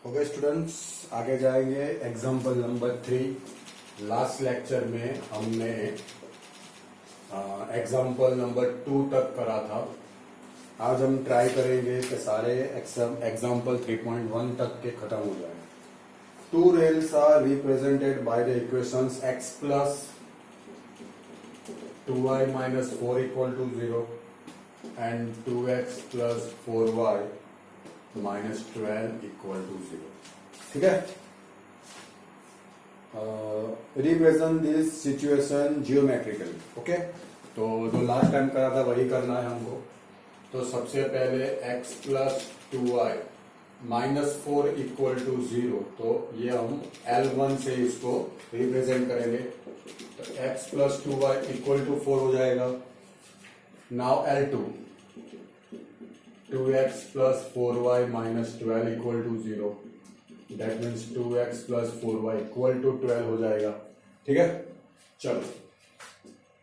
Okay students, आगे जाएंगे। Example number 3। Last lecture में हमने एग्जाम्पल नंबर 2 तक करा था। आज हम ट्राई करेंगे कि सारे एग्जाम्पल 3.1 तक के खत्म हो जाए। Two rails are represented by the equations x plus 2y minus 4 equal to 0 and 2x plus 4y minus 12 equal to 0। ठीक है। Represent this situation geometrically. Okay, तो जो लास्ट टाइम करा था वही करना है हमको। तो सबसे पहले x plus 2y minus 4 equal to 0, तो ये हम L1 से इसको रिप्रेजेंट करेंगे। तो x plus 2y equal to 4 हो जाएगा। Now L2 2x plus 4y minus 12 equal to 0. That means 2x plus 4y equal to 12 हो जाएगा। ठीक है, चलो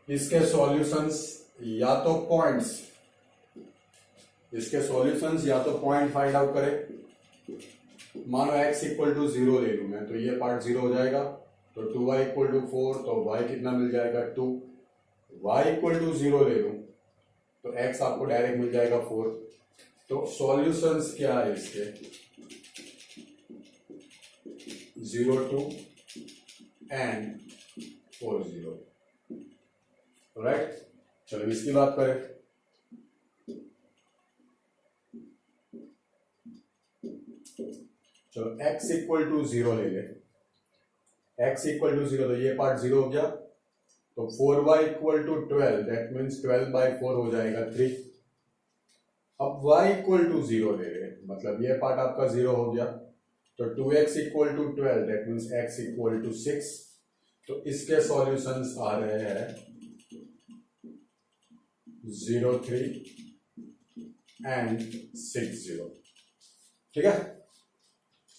इसके सॉल्यूशंस या तो पॉइंट्स, इसके सॉल्यूशंस या तो पॉइंट फाइंड आउट करें। मानो x इक्वल टू 0 ले लूं मैं, तो ये पार्ट 0 हो जाएगा। तो 2y इक्वल टू 4, तो y कितना मिल जाएगा 2। y इक्वल टू 0 ले लूं तो x आपको डायरेक्ट मिल जाएगा 4। तो सॉल्यूशंस क्या है इसके, 0 2 एंड 4 0। राइट, चलो इसकी बात करें। चलो x इक्वल टू 0 ले ले। x इक्वल टू 0, तो ये पार्ट 0 हो गया। तो 4y equal to 12, that means 12/4 हो जाएगा 3। अब y इक्वल टू 0 ले रहे, मतलब ये पार्ट आपका 0 हो गया। तो 2x equal to 12, that means x equal to 6। तो इसके सॉल्यूशंस आ रहे हैं 0 3 एंड 6 0। ठीक है,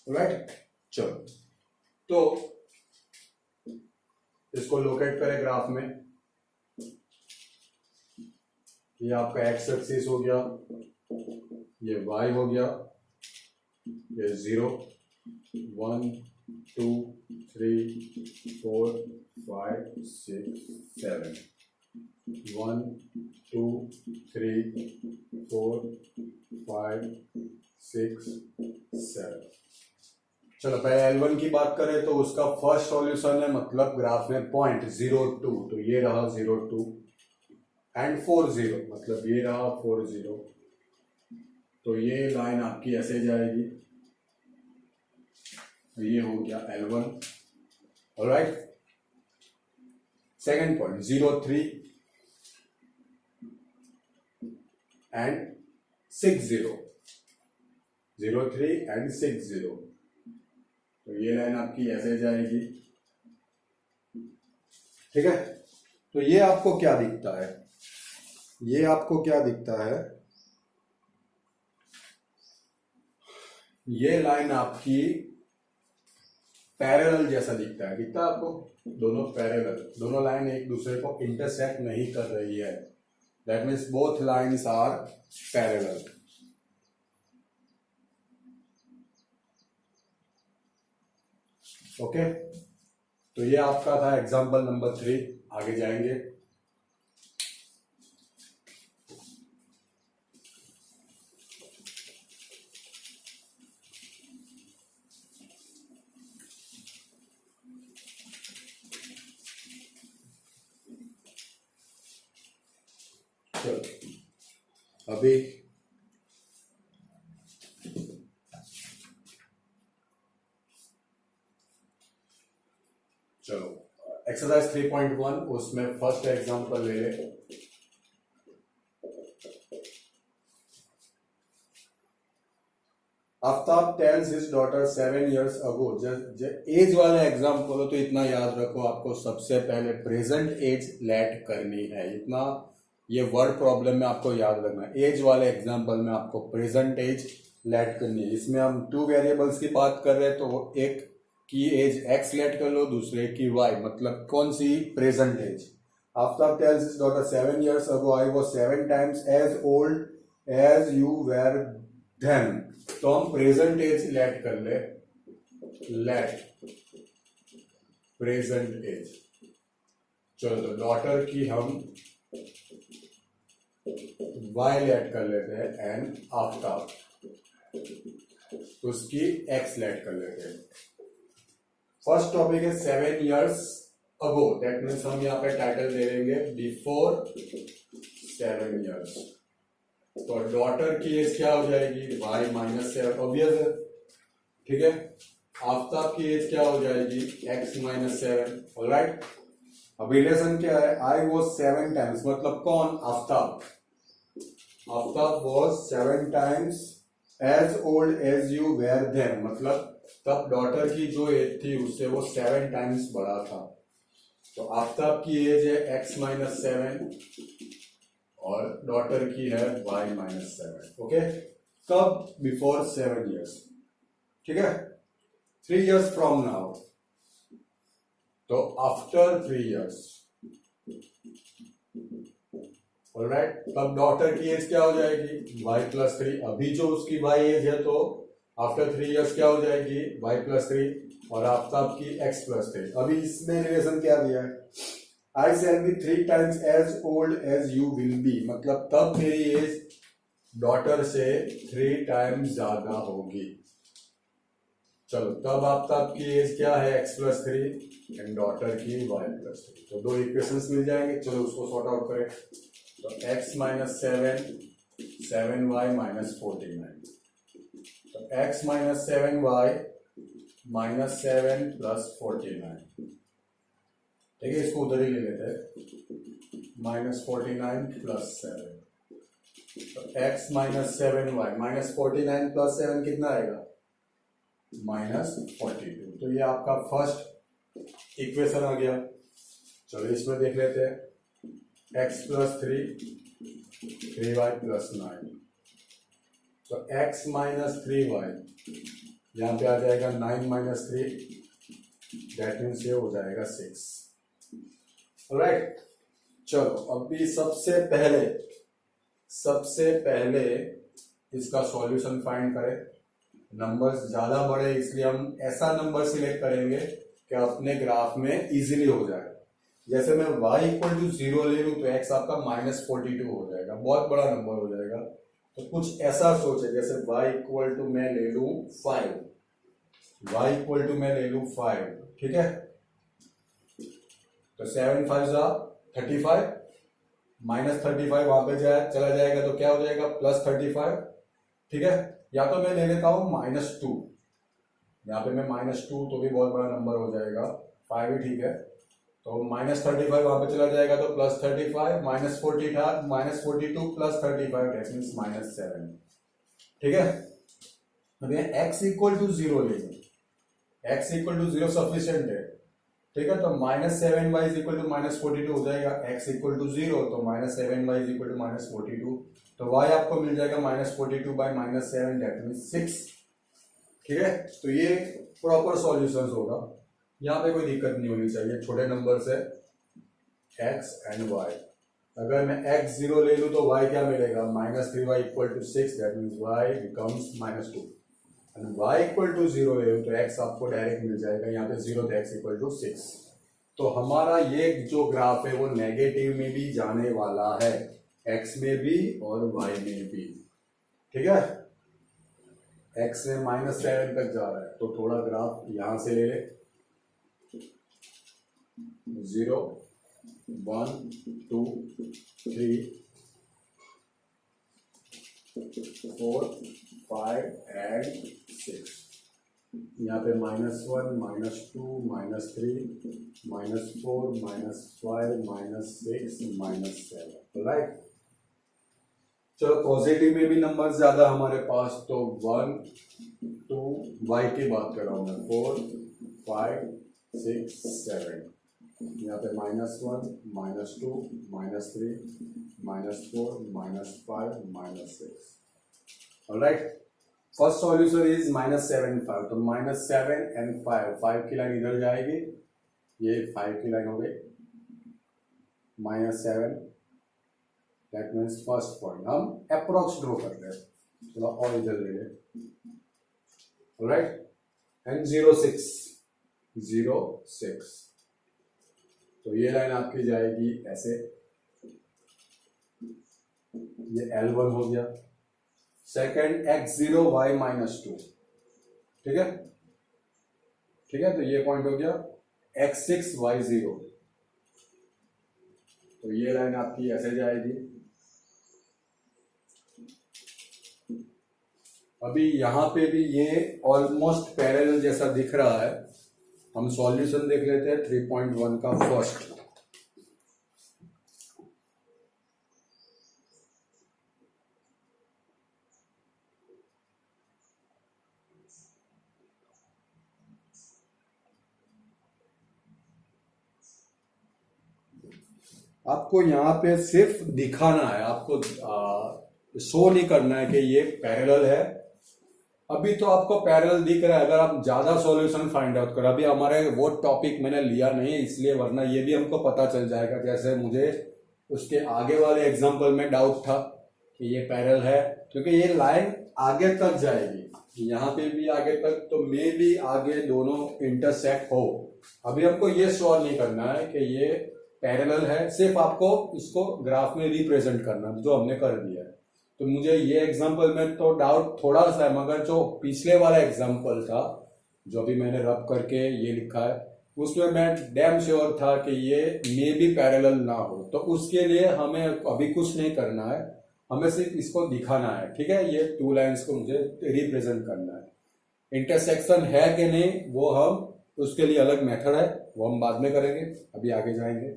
राइट। चलो तो इसको लोकेट करें ग्राफ में। ये आपका x एक्सिस हो गया, ये y हो गया, ये 0 1 2 3 4 5 6 7 1 2 3 4 5 6 7। चलो पहले L1 की बात करें तो उसका फर्स्ट सॉल्यूशन है, मतलब ग्राफ में पॉइंट 0 2, तो ये रहा 0 2 एंड 4 0, मतलब ये रहा 4 0। तो ये लाइन आपकी ऐसे जाएगी। ये हो गया L1। Alright, second point 0 3 and 6 0, 0 3 and 6 0। तो ये लाइन आपकी ऐसे जाएगी। ठीक है, तो ये आपको क्या दिखता है, ये आपको क्या दिखता है, ये लाइन आपकी पैरेलल जैसा दिखता है। दिखता है आपको, दोनों पैरेलल, दोनों लाइन एक दूसरे को इंटरसेक्ट नहीं कर रही है। That means both lines are parallel. Okay, तो ये आपका था एग्जांपल नंबर 3। आगे जाएंगे। अभी चलो एक्सरसाइज 3.1, उसमें फर्स्ट एग्जांपल ले ले। Aftab tells his daughter 7 years ago। Age वाला एग्जांपल हो तो इतना याद रखो, आपको सबसे पहले प्रेजेंट एज लेट करनी है। इतना ये वर्ड प्रॉब्लम में आपको याद रखना है। एज वाले एग्जांपल में आपको प्रेजेंट एज लेट करनी है। इसमें हम 2 वेरिएबल्स की बात कर रहे हैं, तो एक की एज x लेट कर लो, दूसरे की y, मतलब कौन सी, present age. Aftab tells his daughter 7 years ago I was 7 times as old as you were then तो हम प्रेजेंट एज लेट कर ले, लेट प्रेजेंट एज। चलो तो डॉटर की हम y लेट कर लेते हैं एंड आफ्टर उसकी x लेट कर लेते हैं। फर्स्ट टॉपिक है 7 years अगो, दैट मीन्स हम यहाँ पे टाइटल दे देंगे बिफोर 7 years। तो डॉटर की एज क्या हो जाएगी y माइनस 7, ऑब्वियस है, ठीक है। आफ्ताब की एज क्या हो जाएगी x माइनस 7, ऑलराइट। अब रिलेशन क्या है, आई वॉज 7 times, मतलब कौन, Aftab. Aftab was 7 times as old as you were then, मतलब तब डॉटर की जो एज थी उससे वो 7 times बड़ा था। तो आफ्ताब की एज है x माइनस 7 और डॉटर की है y माइनस 7, ओके। कब, बिफोर 7 years, ठीक है। 3 years फ्रॉम नाउ, तो आफ्टर 3 years, ऑलराइट। तब डॉटर की एज क्या हो जाएगी y प्लस 3, अभी जो उसकी y एज है तो आफ्टर 3 years क्या हो जाएगी y प्लस 3 और आफ्ताब की x प्लस 3। अभी इसमें रिलेशन क्या दिया है, I shall be 3 times as old as you will be, मतलब तब मेरी एज डॉटर से 3 times ज्यादा होगी। चलो तब आफ्ताब की एज क्या है x प्लस 3 एंड डॉटर की y प्लस 3, तो दो इक्वेशंस मिल जाएंगे। चलो उसको सॉर्ट आउट करें। तो x माइनस 7y माइनस 49, तो x minus 7y minus 7 plus 49, ठीक है। इसको उधर ही ले लेते हैं, माइनस 49 प्लस 7, तो x minus 7y minus 49 plus 7 कितना आएगा माइनस 42। तो ये आपका फर्स्ट इक्वेशन आ गया। चलो इसमें देख लेते हैं, x प्लस 3y प्लस 9, तो x माइनस 3y यहाँ पे आ जाएगा 9 माइनस 3, दैट मीन्स ये हो जाएगा 6, राइट। चलो अभी सबसे पहले इसका सॉल्यूशन फाइंड करें। नंबर्स ज्यादा बड़े इसलिए हम ऐसा नंबर सिलेक्ट करेंगे कि अपने ग्राफ में इजीली हो जाए। जैसे मैं y इक्वल टू 0 ले लूं तो x आपका माइनस 42 हो जाएगा, बहुत बड़ा नंबर हो जाएगा। तो कुछ ऐसा सोचे, जैसे y इक्वल टू मैं ले लूं 5, y इक्वल टू मैं ले लूं 5, ठीक है। तो 7 5 जा 35, माइनस 35 वहां पे चला जाएगा तो क्या हो जाएगा प्लस 35, ठीक है। या तो मैं ले लेता हूं -2, यहाँ पे मैं -2 तो भी बहुत बड़ा नंबर हो जाएगा, 5 ही ठीक है। तो -35 वहां पे चला जाएगा तो प्लस 35, -42 प्लस 35 दैट मींस -7, ठीक है। अब ये x इक्वल टू 0 ले लो, x इक्वल टू 0 सफिशियंट है, ठीक है। तो -7y इज इक्वल टू -42 हो जाएगा, x इक्वल टू 0 तो -7y इज इक्वल टू -42, तो y आपको मिल जाएगा -42 बाय -7 दैट मींस 6, ठीक है। तो ये प्रॉपर सॉल्यूशन होगा, यहाँ पे कोई दिक्कत नहीं होनी चाहिए। छोटे नंबर से x एंड y, अगर मैं x 0 ले लूं तो y क्या मिलेगा -3y equal to 6, that means y becomes -2, and y equal to 0 ले लूं तो x आपको डायरेक्ट मिल जाएगा, यहाँ पे 0 तो x इक्वल टू 6। तो हमारा ये जो ग्राफ है वो नेगेटिव में भी जाने वाला है, x में भी और y में भी, ठीक है। x में -7 तक जा रहा है तो थोड़ा ग्राफ यहां से ले ले, 0 1 2 3 4 5 एंड 6, यहाँ पे -1 -2 -3 -4 -5 -6 -7, राइट। चलो पॉजिटिव में भी नंबर ज्यादा हमारे पास, तो 1 2 y की बात कर रहा हूं मैं, 4 5 6 7, यहाँ पे -1 -2 -3 -4 -5 -6, ऑलराइट। फर्स्ट सॉल्यूशन इज -7 5, तो -7 एंड 5 की लाइन इधर जाएगी, ये 5 की लाइन हो गई, -7 दैट मीन्स फर्स्ट पॉइंट हम अप्रोक्स ड्रॉ कर रहे हैं, थोड़ा और इधर ले लें, राइट। एंड 06 06, तो ये लाइन आपकी जाएगी ऐसे, ये L1 हो गया। सेकंड x0 y -2, ठीक है, ठीक है, तो ये पॉइंट हो गया x6 y0, तो ये लाइन आपकी ऐसे जाएगी। अभी यहाँ पे भी ये ऑलमोस्ट पैरेलल जैसा दिख रहा है। हम सॉल्यूशन देख लेते हैं 3.1 का फर्स्ट। आपको यहाँ पे सिर्फ दिखाना है, आपको शो नहीं करना है कि ये पैरेलल है। अभी तो आपको पैरेलल दिख रहा है, अगर आप ज्यादा सॉल्यूशन फाइंड आउट करो। अभी हमारे वो टॉपिक मैंने लिया नहीं इसलिए, वरना ये भी हमको पता चल जाएगा। जैसे मुझे उसके आगे वाले एग्जांपल में डाउट था कि ये पैरेलल है, क्योंकि ये लाइन आगे तक जाएगी, यहाँ पे भी आगे तक, तो मे भी आगे दोनों इंटरसेक्ट हो। अभी हमको ये श्योर नहीं करना है कि ये पैरेलल है, सिर्फ आपको इसको ग्राफ में रिप्रेजेंट करना, जो हमने कर दिया है। तो मुझे ये एग्जांपल में तो डाउट थोड़ा सा है, मगर जो पिछले वाला एग्जांपल था जो अभी मैंने रब करके ये लिखा है, उसमें मैं डैम श्योर था कि ये मे भी पैरेलल ना हो। तो उसके लिए हमें अभी कुछ नहीं करना है, हमें सिर्फ इसको दिखाना है, ठीक है। ये टू लाइंस को मुझे रिप्रेजेंट करना है। इंटरसेक्शन है कि नहीं वो हम, उसके लिए अलग मेथड है, वो हम बाद में करेंगे, अभी आगे जाएंगे।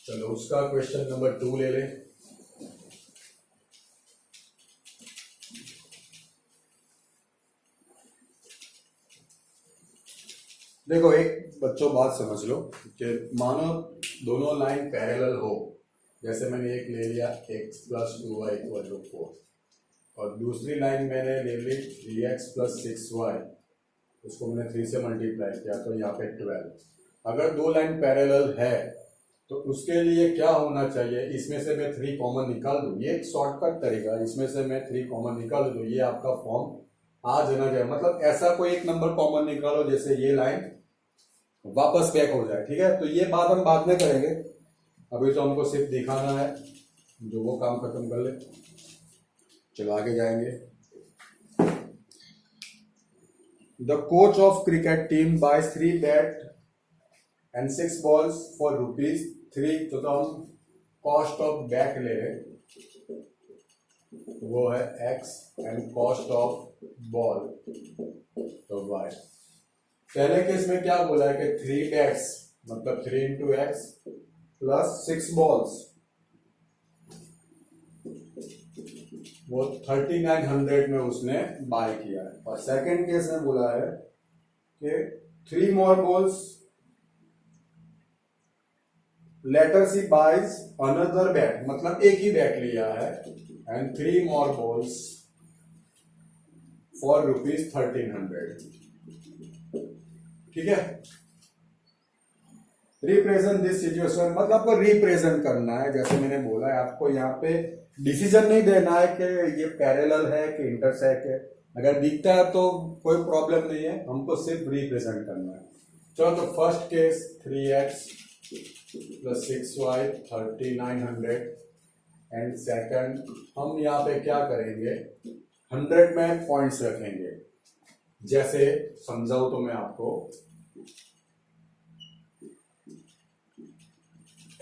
चलो उसका क्वेश्चन नंबर 2 ले लें। देखो एक बच्चों बात समझ लो कि मानो दोनों लाइन पैरेलल हो, जैसे मैंने एक ले लिया x + 2y = 4, और दूसरी लाइन मैंने ले ली 3x + 6y, उसको मैंने 3 से मल्टीप्लाई किया, तो यहाँ पे 12। अगर दो लाइन पैरेलल है तो उसके लिए क्या होना चाहिए, इसमें से मैं 3 कॉमन निकाल दूं, ये एक शॉर्टकट तरीका, इसमें से मैं 3 कॉमन निकाल दूं, ये आपका फॉर्म आ जाना चाहिए। मतलब ऐसा कोई एक नंबर कॉमन निकालो जैसे ये लाइन वापस बैक हो जाए, ठीक है। तो ये बात हम बाद में करेंगे, अभी तो हमको सिर्फ दिखाना है, जो वो काम खत्म कर ले। चलो आगे जाएंगे। The coach of cricket team buys 3 bat and 6 balls for ₹3, तो हम कॉस्ट ऑफ बैट ले रहे, वो है x, and cost of ball तो y। पहले केस में क्या बोला है कि 3 बैट्स मतलब 3 × x + 6 बॉल्स, वो 3900 में उसने बाय किया है। और सेकंड केस में बोला है कि 3 more balls, लेटर सी बाइज अनदर बैट, मतलब एक ही बैट लिया है, एंड 3 more balls फॉर ₹1300, ठीक है। रिप्रेजेंट दिस सिचुएशन, मतलब आपको रिप्रेजेंट करना है, जैसे मैंने बोला है आपको यहाँ पे डिसीजन नहीं देना है कि ये पैरेलल है कि इंटरसेक्ट है। अगर दिखता है तो कोई प्रॉब्लम नहीं है, हमको सिर्फ रिप्रेजेंट करना है। चलो तो first case 3x + 6y 3900, and second हम यहाँ पे क्या करेंगे, 100 में पॉइंट्स रखेंगे। जैसे समझाऊं तो मैं आपको,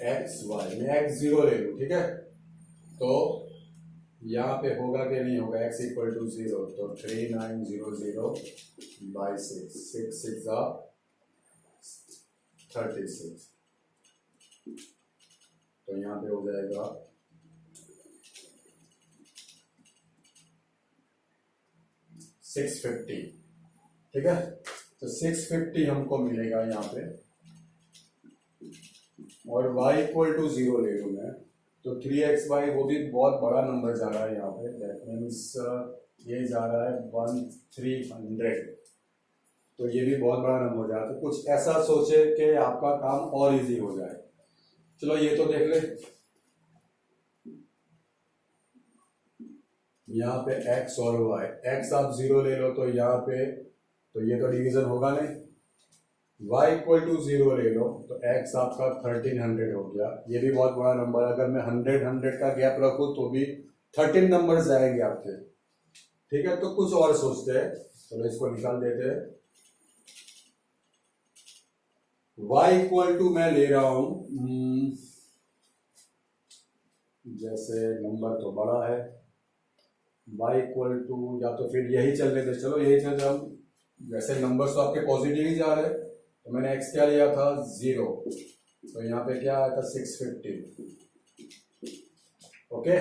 xy में x0 ले लूं, ठीक है। तो यहाँ पे होगा कि नहीं होगा, x = 0, तो 3900/6, 6 6 36, तो यहाँ पे हो जाएगा 650, ठीक है। तो 650 हमको मिलेगा यहाँ पे, और y = 0 ले लूँ मैं, तो 3xy वो भी बहुत बड़ा नंबर जा रहा है यहाँ पे, दैट मीन्स ये जा रहा है 1300, तो ये भी बहुत बड़ा नंबर हो जाए। तो कुछ ऐसा सोचे कि आपका काम और इजी हो जाए। चलो ये तो देख ले, यहाँ पे x और y, x आप 0 ले लो तो यहाँ पे तो ये तो डिवीजन होगा नहीं, y इक्वल टू 0 ले लो तो x आपका 1300 हो गया। ये भी बहुत बड़ा नंबर, अगर मैं 100 का गैप रखूं तो भी 13 नंबर जाएंगे आपके। ठीक है, तो कुछ और सोचते हैं, चलो इसको निकाल देते हैं। y इक्वल टू मैं ले रहा हूं, जैसे नंबर तो बड़ा है, y इक्वल टू, या तो फिर यही चल लेते, चलो यही चल रहा हूं। वैसे नंबर्स तो आपके पॉजिटिव ही जा रहे हैं, तो मैंने x क्या लिया था 0, तो यहाँ पे क्या आया था 650। ओके,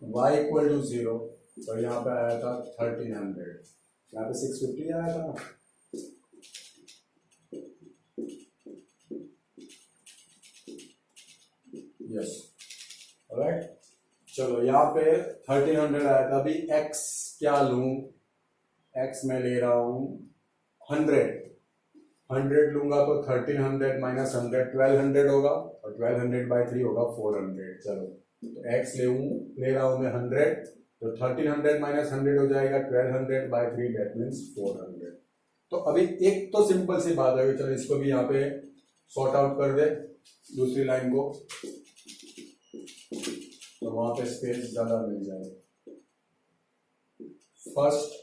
y इक्वल टू 0, तो यहाँ पे आया था 1300, यहाँ पे 650 आया था। यस, ऑलराइट, चलो यहाँ पे 1300 आया था। अभी x क्या लूं, x मैं ले रहा हूं 100 लूंगा तो 1300 माइनस 100 1200 होगा, और 1200 बाई 3 होगा 400। चलो तो x ले रहा हूं मैं 100, तो 1300 माइनस 100 हो जाएगा 1200 बाई 3, दैट मीन्स 400। तो अभी एक तो सिंपल सी बात है, चलो इसको भी यहाँ पे सॉर्ट आउट कर दे, दूसरी लाइन को, तो वहां पे स्पेस ज्यादा मिल जाएगा। फर्स्ट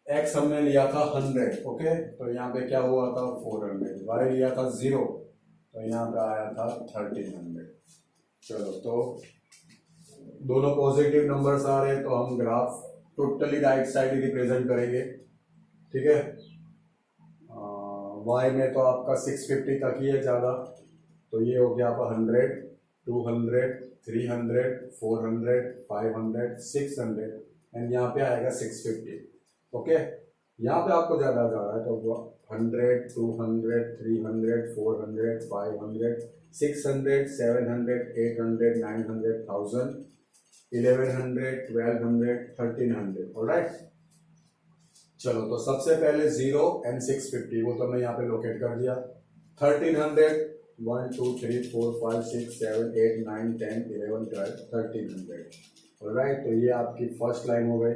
x हमने लिया था 100, ओके, तो यहाँ पे क्या हुआ था 400, y लिया था 0, तो यहाँ पे आया था 1300। चलो तो दोनों पॉजिटिव नंबर्स आ रहे हैं, तो हम ग्राफ टोटली राइट साइड ही रिप्रेजेंट करेंगे। ठीक है, y में तो आपका 650 तक ही है ज़्यादा, तो ये हो गया आपका 100, 200, 300, 400, 500, 600, एंड यहाँ पे आएगा 650। ओके, यहाँ पे आपको ज्यादा जा रहा है तो 100, 200, 300, 400, 500, 600, 700, 800, 900, 1000, 1100, 1200, 1300। ऑलराइट, चलो तो सबसे पहले 0 एंड 650 वो तो मैं यहाँ पे लोकेट कर दिया। 1300, 1 2 3 4 5 6 7 8 9 10 11 12 1300। ऑलराइट, तो ये आपकी फर्स्ट लाइन हो गई,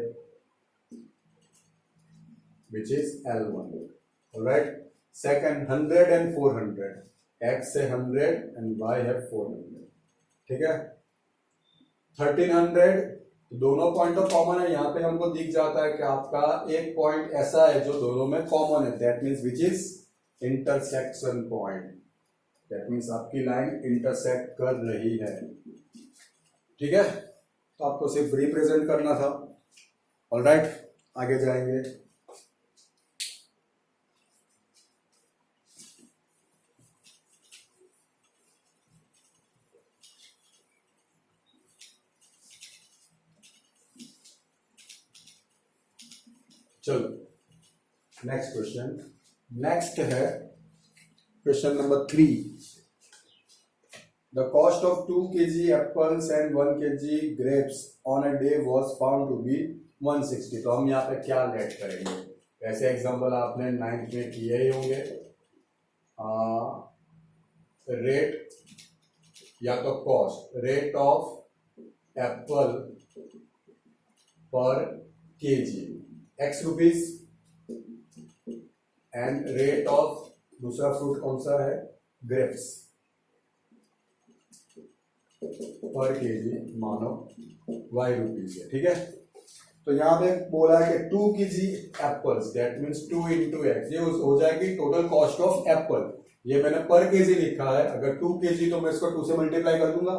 which is L1. Alright, second 100 and 400, x है 100 and y है 400। ठीक है, 1300 दोनों पॉइंट ऑफ कॉमन है, यहाँ पे हमको दिख जाता है कि आपका एक पॉइंट ऐसा है जो दोनों में कॉमन है, that means which is intersection point, that means आपकी लाइन इंटरसेक्ट कर रही है। ठीक है, तो आपको सिर्फ रिप्रेजेंट करना था। ऑलराइट, आगे जाएंगे। चलो नेक्स्ट क्वेश्चन, नेक्स्ट है question number 3। The cost of 2 kg apples and 1 kg grapes on a day was found to be 160। तो हम यहाँ पे क्या लेट करेंगे, ऐसे एग्जांपल आपने 9th में किए ही होंगे। रेट या तो कॉस्ट, रेट ऑफ एप्पल पर KG x rupees, and rate of दूसरा फ्रूट कौन सा है, ग्रेप्स, पर केजी मानो y रुपीज है। ठीक है, तो यहां पे बोला है कि 2 kg apples, that means 2 into x, ये हो जाएगी टोटल कॉस्ट ऑफ एप्पल। ये मैंने पर केजी लिखा है, अगर 2 kg तो मैं इसको 2 से मल्टीप्लाई कर दूंगा,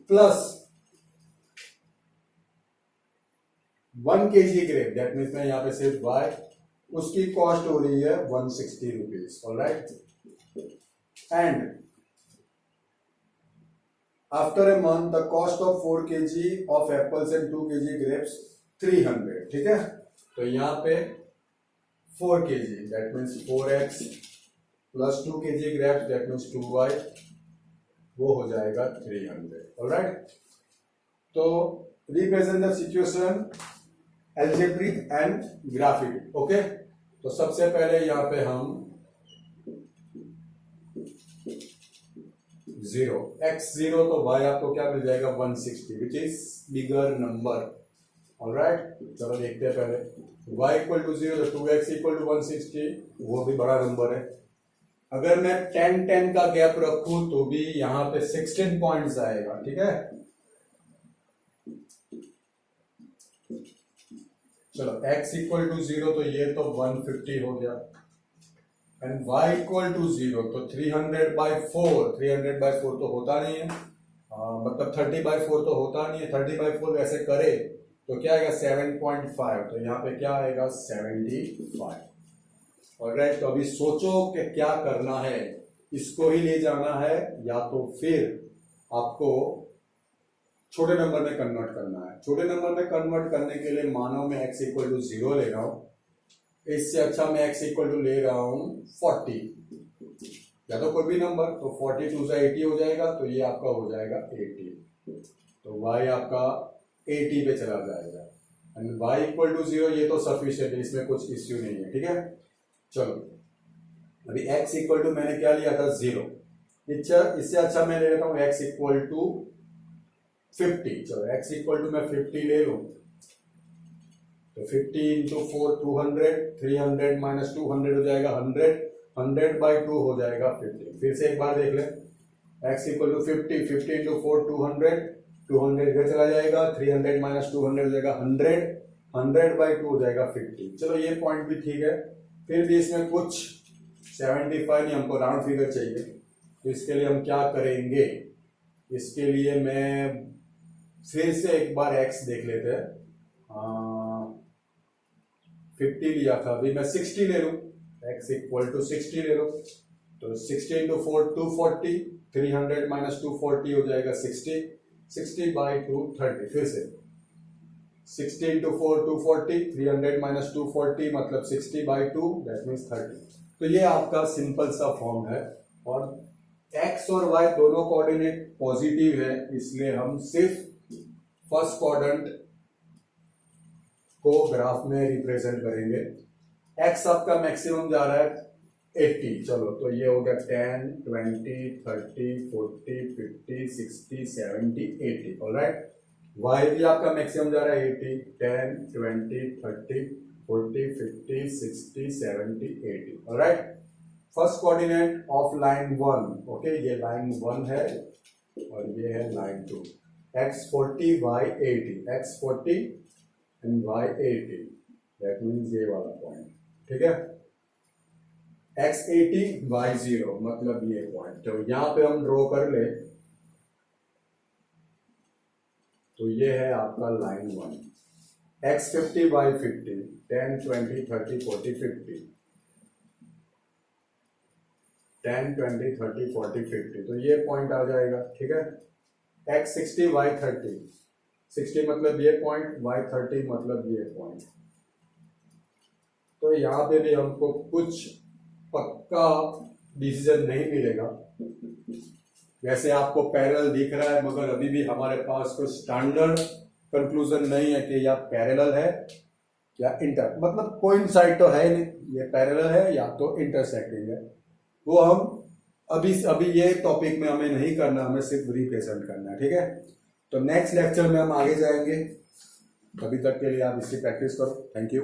plus 1 kg grape, that means मैं यहाँ पे सिर्फ y, उसकी कॉस्ट हो रही है 160 rupees. Alright, and after a month the cost of 4 kg of apples and 2 kg grapes 300। ठीक है, तो यहाँ पे 4 kg, that means 4x plus 2 kg grapes, that means 2y, वो हो जाएगा 300। ऑलराइट, तो represent the situation algebraic and graphic. Okay, तो सबसे पहले यहाँ पे हम 0 x0 तो y आपको क्या मिल जाएगा 160 which is bigger number. Alright, चलो देखते हैं पहले y इक्वल टू 0 तो 2x इक्वल टू 160, वो भी बड़ा नंबर है। अगर मैं 10 का गैप रखूं तो भी यहां पे 16 पॉइंट्स आएगा। ठीक है, चलो x इक्वल टू 0 तो ये तो 150 हो गया, एंड y इक्वल टू 0 तो 300/4। 300/4 तो होता नहीं है, मतलब 30/4 तो होता नहीं है। 30/4 वैसे करे तो क्या आएगा 7.5, तो यहाँ पे क्या आएगा 75। ऑलराइट, तो अभी सोचो कि क्या करना है, इसको ही ले जाना है या तो फिर आपको छोटे नंबर में कन्वर्ट करना है। छोटे नंबर में कन्वर्ट करने के लिए मानो मैं x इक्वल टू 0 ले रहा हूं, इससे अच्छा मैं x इक्वल टू ले रहा हूं 40 या तो कोई भी नंबर, तो 42 से 80 हो जाएगा, तो ये आपका हो जाएगा 80, तो y आपका 80 पे चला जाएगा, एंड y इक्वल टू 0 ये तो सफिशिएंट है, इसमें कुछ इश्यू नहीं है। ठीक है, चलो अभी x इक्वल टू मैंने क्या लिया था 0, इससे अच्छा मैं ले लेता हूं x इक्वल टू 50। चलो x इक्वल टू मैं 50 ले लूं, तो 50 इंटू 4 200, 300 माइनस 200 हो जाएगा 100, 100/2 हो जाएगा 50। फिर से एक बार देख लें, x इक्वल टू 50, 50 इंटू 4 200, 200 इधर चला जाएगा, 300 माइनस 200 हो जाएगा 100, 100/2 हो जाएगा 50। चलो ये पॉइंट भी ठीक है, फिर भी इसमें कुछ 75 नहीं, हमको राउंड फिगर चाहिए, तो इसके लिए हम क्या करेंगे, इसके लिए मैं फिर से एक बार x देख लेते हैं। 50 लिया था, अभी मैं 60 ले लूं, x इक्वल टू 60 ले लो, तो 60 इंटू 4 240, 300 माइनस 240 हो जाएगा 60, 60/2 30। फिर से 60 इंटू 4 240, 300 माइनस 240 मतलब 60/2 दैट मीन्स 30। तो ये आपका सिंपल सा फॉर्म है, और x और y दोनों कोऑर्डिनेट पॉजिटिव है, इसलिए हम सिर्फ फर्स्ट क्वाड्रेंट को ग्राफ में रिप्रेजेंट करेंगे। x आपका मैक्सिमम जा रहा है 80, चलो तो ये हो गया 10 20 30 40 50 60 70 80। ऑलराइट, y भी आपका मैक्सिमम जा रहा है 80, 10 20 30 40 50 60 70 80। Alright, first coordinate of line 1, okay ये लाइन 1 है और ये है line 2, x 40 y 80, x 40 and y 80, that means ये वाला पॉइंट। ठीक है, x 80 y 0 मतलब ये पॉइंट, तो यहां पे हम ड्रॉ कर ले, तो ये है आपका लाइन 1, x 50 y 50, 10 20 30 40 50, 10 20 30 40 50, तो ये पॉइंट आ जाएगा। ठीक है, x 60 y 30, 60 मतलब ये पॉइंट, y 30 मतलब ये पॉइंट, तो यहाँ पे भी हमको कुछ पक्का डिसीजन नहीं मिलेगा। वैसे आपको पैरेलल दिख रहा है, मगर अभी भी हमारे पास कोई स्टैंडर्ड कंक्लूजन नहीं है कि या पैरेलल है या इंटर, मतलब कोइंसाइड तो है नहीं, ये पैरेलल है या तो इंटरसेक्टिंग है, वो हम अभी ये टॉपिक में हमें नहीं करना, हमें सिर्फ रिप्रेजेंट करना है। ठीक है, तो नेक्स्ट लेक्चर में हम आगे जाएंगे, अभी तक के लिए आप इसकी प्रैक्टिस करो। Thank you.